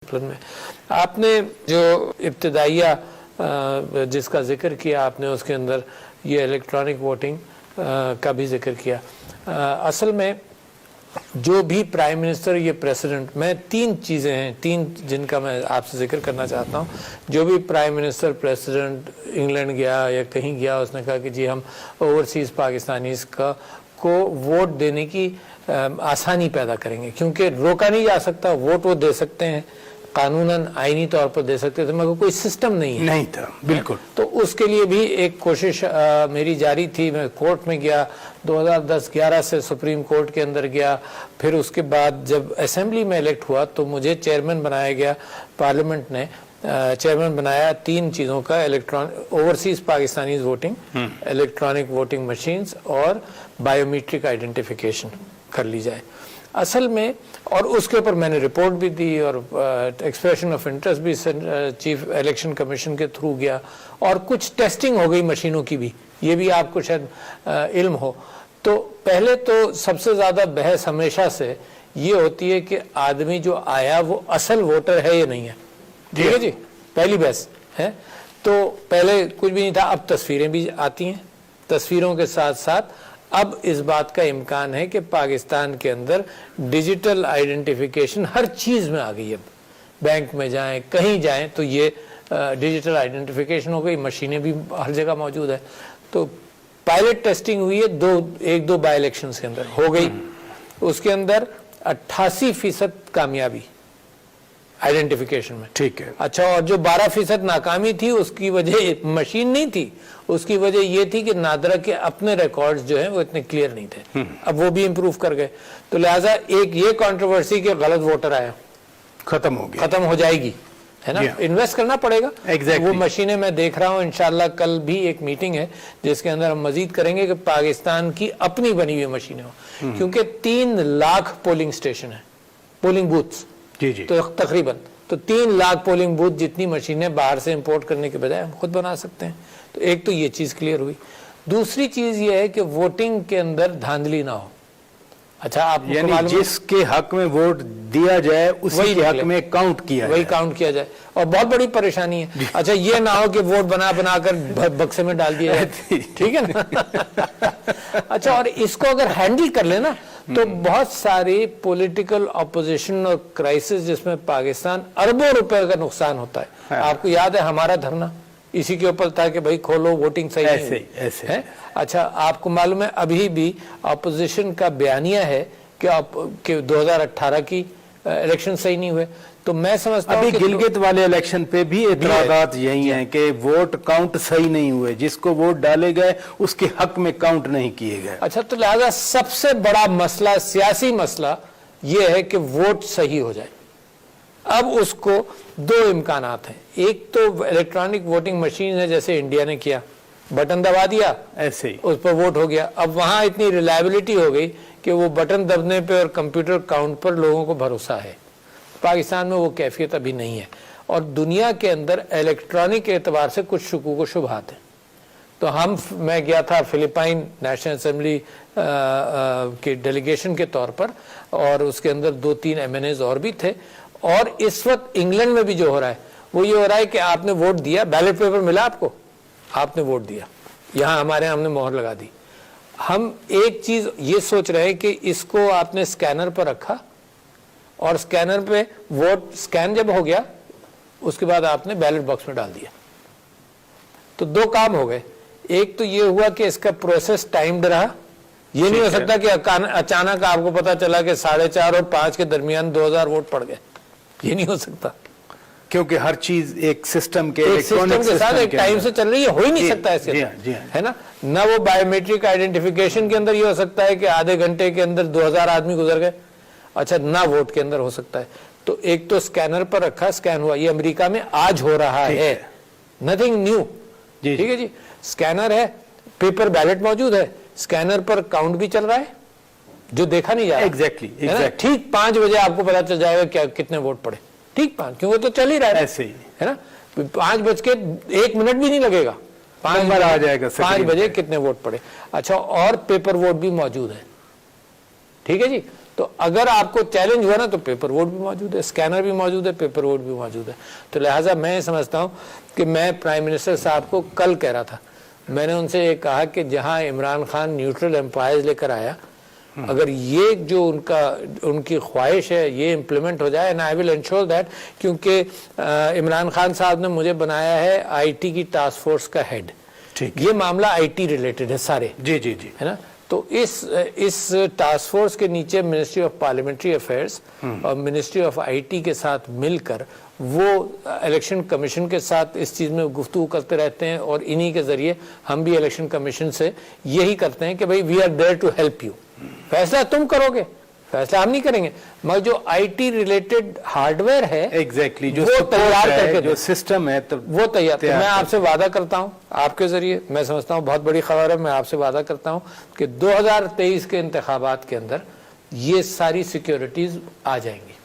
में आपने जो इब्तिदाइया जिसका जिक्र किया आपने, उसके अंदर ये इलेक्ट्रॉनिक वोटिंग का भी जिक्र किया। असल में जो भी प्राइम मिनिस्टर, ये प्रेसिडेंट, मैं तीन चीज़ें हैं, तीन जिनका मैं आपसे जिक्र करना चाहता हूँ। जो भी प्राइम मिनिस्टर, प्रेसिडेंट इंग्लैंड गया या कहीं गया, उसने कहा कि जी हम ओवरसीज़ पाकिस्तानीज़ को वोट देने की आसानी पैदा करेंगे, क्योंकि रोका नहीं जा सकता। वोट वो दे सकते हैं, कानूनन आईनी तौर पर दे सकते थे, मगर कोई सिस्टम नहीं था। बिल्कुल। तो उसके लिए भी एक कोशिश मेरी जारी थी। मैं कोर्ट में गया, 2010-11 से सुप्रीम कोर्ट के अंदर गया। फिर उसके बाद जब असेंबली में इलेक्ट हुआ तो मुझे चेयरमैन बनाया गया। पार्लियामेंट ने चेयरमैन बनाया तीन चीज़ों का, overseas Pakistani voting, electronic voting machines और बायोमेट्रिक आइडेंटिफिकेशन कर ली जाए। असल में, और उसके ऊपर मैंने रिपोर्ट भी दी और एक्सप्रेशन ऑफ इंटरेस्ट भी चीफ इलेक्शन कमीशन के थ्रू गया, और कुछ टेस्टिंग हो गई मशीनों की भी, ये भी आपको शायद इल्म हो। तो पहले तो सबसे ज़्यादा बहस हमेशा से ये होती है कि आदमी जो आया वो असल वोटर है या नहीं है। ठीक है जी, पहली बहस है। तो पहले कुछ भी नहीं था, अब तस्वीरें भी आती हैं। तस्वीरों के साथ साथ अब इस बात का इम्कान है कि पाकिस्तान के अंदर डिजिटल आइडेंटिफिकेशन हर चीज़ में आ गई है। अब बैंक में जाएं, कहीं जाएं तो ये डिजिटल आइडेंटिफिकेशन हो गई, मशीनें भी हर जगह मौजूद है। तो पायलट टेस्टिंग हुई है एक दो बाई इलेक्शन के अंदर हो गई। उसके अंदर 88% कामयाबी आइडेंटिफिकेशन में। ठीक है। अच्छा, और जो 12% नाकामी थी उसकी वजह मशीन नहीं थी, उसकी वजह ये थी कि नादरा के अपने रिकॉर्ड्स जो हैं वो इतने क्लियर नहीं थे। अब वो भी इंप्रूव कर गए। तो लिहाजा एक ये कंट्रोवर्सी के गलत वोटर आया, खत्म हो गया, खत्म हो जाएगी, है ना। इन्वेस्ट करना पड़ेगा। Exactly. वो मशीनें मैं देख रहा हूँ, इंशाल्लाह कल भी एक मीटिंग है जिसके अंदर हम मजीद करेंगे कि पाकिस्तान की अपनी बनी हुई मशीनें हो, क्योंकि 3 लाख पोलिंग स्टेशन है, पोलिंग बूथ्स। जी जी। तो तकरीबन 3 लाख पोलिंग बूथ जितनी मशीनें बाहर से इंपोर्ट करने के बजाय हम खुद बना सकते हैं। तो एक तो ये चीज़ क्लियर हुई। दूसरी चीज़ ये है कि वोटिंग के अंदर धांधली ना हो। अच्छा, आप यानी जिसके हक में वोट दिया जाए उसी के हक में काउंट किया जाए, वही काउंट किया जाए। और बहुत बड़ी परेशानी है। अच्छा, ये ना हो कि वोट बना कर बक्से में डाल दिया जाए। ठीक है ना। अच्छा, और इसको अगर हैंडल कर लेना तो बहुत सारी पॉलिटिकल ऑपोजिशन और क्राइसिस जिसमें पाकिस्तान अरबों रुपए का नुकसान होता है। आपको याद है हमारा धरना इसी के ऊपर था कि भाई खोलो, वोटिंग सही ऐसे है। अच्छा, आपको मालूम है अभी भी ऑपोजिशन का बयानिया है कि 2018 की इलेक्शन सही नहीं हुए। तो मैं समझता हूं अभी गिलगित वाले इलेक्शन पे भी एतराज़ात यही हैं कि वोट काउंट सही नहीं हुए, जिसको वोट डाले गए उसके हक में काउंट नहीं किए गए। अच्छा, तो लिहाजा सबसे बड़ा मसला, सियासी मसला ये है कि वोट सही हो जाए। अब उसको 2 इम्कानात हैं। एक तो इलेक्ट्रॉनिक वोटिंग मशीन है, जैसे इंडिया ने किया, बटन दबा दिया, ऐसे ही उस पर वोट हो गया। अब वहां इतनी रिलायबिलिटी हो गई कि वो बटन दबने पे और कंप्यूटर काउंट पर लोगों को भरोसा है। पाकिस्तान में वो कैफियत अभी नहीं है, और दुनिया के अंदर इलेक्ट्रॉनिक के एतबार से कुछ शुकूक व शुबहात हैं। तो मैं गया था फिलिपाइन नेशनल असेंबली के डेलीगेशन के तौर पर, और उसके अंदर 2-3 MNAs और भी थे। और इस वक्त इंग्लैंड में भी जो हो रहा है वो ये हो रहा है कि आपने वोट दिया, बैलेट पेपर मिला आपको, आपने वोट दिया, यहाँ हमारे हमने मोहर लगा दी। हम एक चीज़ ये सोच रहे हैं कि इसको आपने स्कैनर पर रखा, और स्कैनर पे वोट स्कैन जब हो गया उसके बाद आपने बैलेट बॉक्स में डाल दिया। तो 2 काम हो गए। एक तो ये हुआ कि इसका प्रोसेस टाइम्ड रहा। ये नहीं हो सकता कि अचानक आपको पता चला कि 4:30 और 5 के दरमियान 2000 वोट पड़ गए। ये नहीं हो सकता, क्योंकि हर चीज एक सिस्टम के साथ एक टाइम से चल रही है। हो ही नहीं सकता ऐसे, है ना। ना वो बायोमेट्रिक आइडेंटिफिकेशन के अंदर ये हो सकता है कि आधे घंटे के अंदर 2000 आदमी गुजर गए। अच्छा, ना वोट के अंदर हो सकता है। तो एक तो स्कैनर पर रखा, स्कैन हुआ। ये अमेरिका में आज हो रहा है, नथिंग न्यू। ठीक है जी, स्कैनर है, पेपर बैलेट मौजूद है, स्कैनर पर काउंट भी चल रहा है, जो देखा नहीं जा रहा। एग्जैक्टली। ठीक 5 बजे आपको पता चल जाएगा क्या कितने वोट पड़े। ठीक 5, क्योंकि तो चल ही रहा है ऐसे ही, है ना। 5:01 भी नहीं लगेगा, 5 आ जाएगा 5 बजे कितने वोट पड़े। अच्छा, और पेपर वोट भी मौजूद है। ठीक है जी। तो अगर आपको चैलेंज हुआ ना तो पेपर वोट भी मौजूद है, स्कैनर भी मौजूद है, पेपर वोट भी मौजूद है। तो लिहाजा मैं समझता हूँ कि मैं प्राइम मिनिस्टर साहब को कल कह रहा था, मैंने उनसे ये कहा कि जहां इमरान खान न्यूट्रल एम्पायर्स लेकर आया, अगर ये जो उनकी ख्वाहिश है ये इम्प्लीमेंट हो जाए, and I will ensure that, क्योंकि इमरान खान साहब ने मुझे बनाया है आईटी की टास्क फोर्स का हेड। ये मामला आईटी रिलेटेड है सारे, जी जी जी, है ना। तो इस टास्क फोर्स के नीचे मिनिस्ट्री ऑफ पार्लियामेंट्री अफेयर्स और मिनिस्ट्री ऑफ आईटी के साथ मिलकर वो इलेक्शन कमीशन के साथ इस चीज़ में गुफ्तगू करते रहते हैं, और इन्हीं के ज़रिए हम भी इलेक्शन कमीशन से यही करते हैं कि भाई we are there to help you. फैसला तुम करोगे, फैसला हम नहीं करेंगे, मगर जो आईटी रिलेटेड हार्डवेयर है एग्जैक्टली जो वो तैयार करके जो सिस्टम है तो वो तैयार। तो मैं आपसे वादा करता हूं, आपके जरिए, मैं समझता हूं बहुत बड़ी खबर है, मैं आपसे वादा करता हूं कि 2023 के इंतखाबात के अंदर ये सारी सिक्योरिटीज आ जाएंगी।